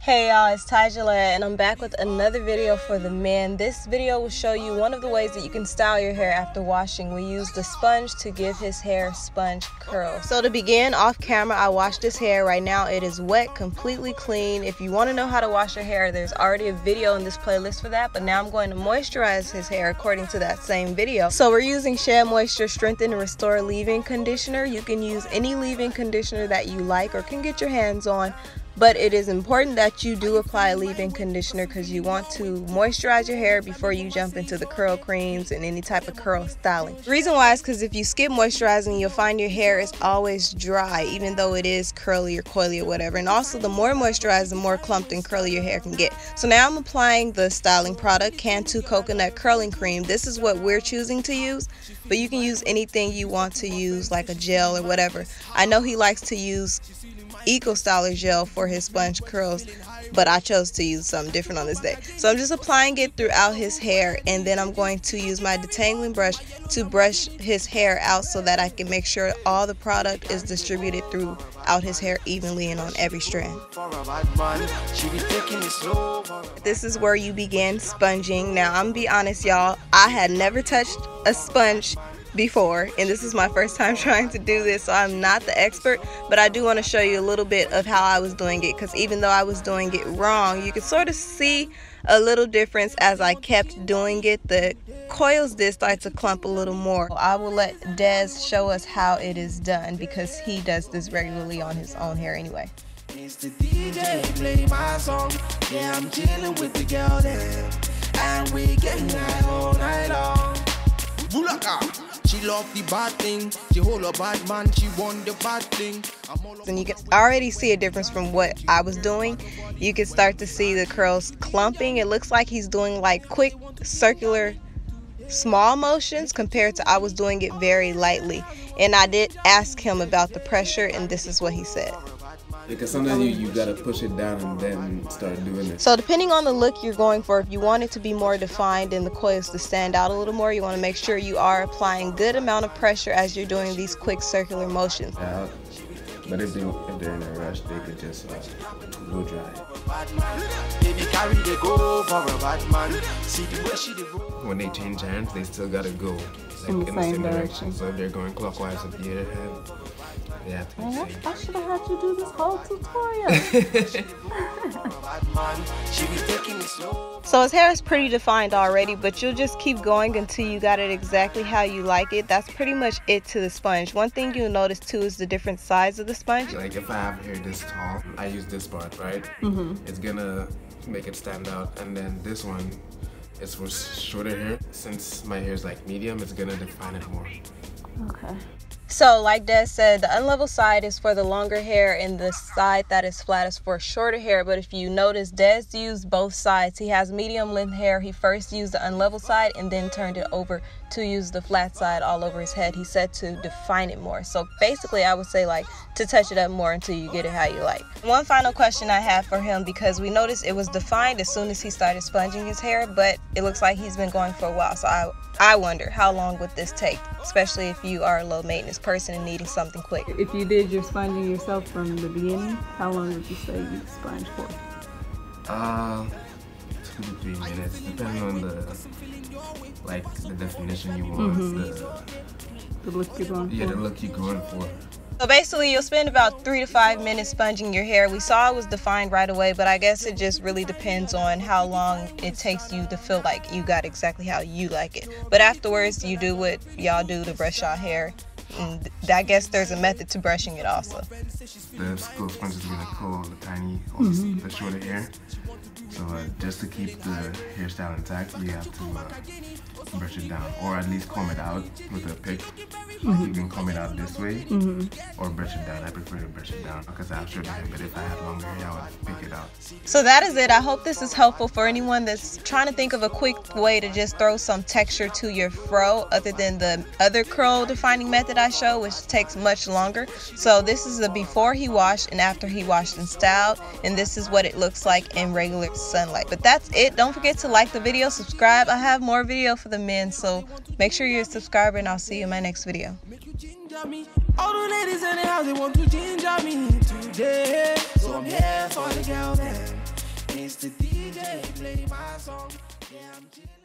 Hey y'all, it's Tyjala and I'm back with another video for the men. This video will show you one of the ways that you can style your hair after washing. We use the sponge to give his hair sponge curls. So to begin, off camera, I washed his hair. Right now it is wet, completely clean. If you want to know how to wash your hair, there's already a video in this playlist for that, but now I'm going to moisturize his hair according to that same video. So we're using Shed Moisture Strengthen and Restore Leave-In Conditioner. You can use any leave-in conditioner that you like or can get your hands on. But it is important that you do apply a leave-in conditioner because you want to moisturize your hair before you jump into the curl creams and any type of curl styling. The reason why is because if you skip moisturizing, you'll find your hair is always dry, even though it is curly or coily or whatever. And also, the more moisturized, the more clumped and curly your hair can get. So now I'm applying the styling product, Cantu Coconut Curling Cream. This is what we're choosing to use, but you can use anything you want to use, like a gel or whatever. I know he likes to use Eco Styler gel for his sponge curls, but I chose to use something different on this day. So I'm just applying it throughout his hair, and then I'm going to use my detangling brush to brush his hair out so that I can make sure all the product is distributed throughout his hair evenly and on every strand. This is where you begin sponging. Now I'm gonna be honest, y'all, I had never touched a sponge before, and this is my first time trying to do this, so I'm not the expert, but I do want to show you a little bit of how I was doing it, because even though I was doing it wrong, you could sort of see a little difference as I kept doing it. The coils did start to clump a little more. I will let Des show us how it is done because he does this regularly on his own hair anyway. It's the DJ play my song. Yeah, I'm chilling with the girl there, and we getting high all night long. She love the bad thing, she hold a bad man, she want the bad thing. And you can already see a difference from what I was doing. You can start to see the curls clumping. It looks like he's doing like quick circular small motions compared to I was doing it very lightly. And I did ask him about the pressure, and this is what he said. Because sometimes you gotta push it down and then start doing it. So depending on the look you're going for, if you want it to be more defined and the coils to stand out a little more, you want to make sure you are applying good amount of pressure as you're doing these quick circular motions. But if they're in a rush, they could just go dry. When they change hands, they still gotta go like, in the same direction. So if they're going clockwise with the other hand, they have to be safe. I should have had you do this whole tutorial. So his hair is pretty defined already, but you'll just keep going until you got it exactly how you like it. That's pretty much it to the sponge. One thing you'll notice too is the different size of the sponge. Like if I have hair this tall, I use this part, right? It's gonna make it stand out. And then this one is for shorter hair. Since my hair is like medium, it's gonna define it more. Okay. So like Des said, the unlevel side is for the longer hair and the side that is flat is for shorter hair. But if you notice, Des used both sides. He has medium length hair. He first used the unlevel side and then turned it over to use the flat side all over his head. He said to define it more. So basically I would say like to touch it up more until you get it how you like. One final question I have for him, because we noticed it was defined as soon as he started sponging his hair, but it looks like he's been going for a while. So I wonder how long would this take, especially if you are a low maintenance person and needing something quick. If you did your sponging yourself from the beginning, how long would you say you sponge for? 2 to 3 minutes, depending on the definition you want. The look you're going for? Yeah, the look you're going for. So basically you'll spend about 3 to 5 minutes sponging your hair. We saw it was defined right away, but I guess it just really depends on how long it takes you to feel like you got exactly how you like it. But afterwards you do what y'all do to brush your hair. And I guess there's a method to brushing it also. The school sponge is gonna curl the tiny, the shorter hair. So just to keep the hairstyle intact, you have to brush it down, or at least comb it out with a pick. You can comb it out this way, or brush it down. I prefer to brush it down because I have shorter hair, but if I had longer hair, I would pick it out. So that is it. I hope this is helpful for anyone that's trying to think of a quick way to just throw some texture to your fro other than the other curl defining method I show, which takes much longer. So this is the before he washed and after he washed and styled, and this is what it looks like in regular sunlight. But that's it. Don't forget to like the video, subscribe. I have more video for the men, so make sure you're a subscriber, and I'll see you in my next video. All the ladies in the house, they want to ginger me today, so I'm here for the girl, man. Mr. DJ, play my song. Yeah, I'm chilling.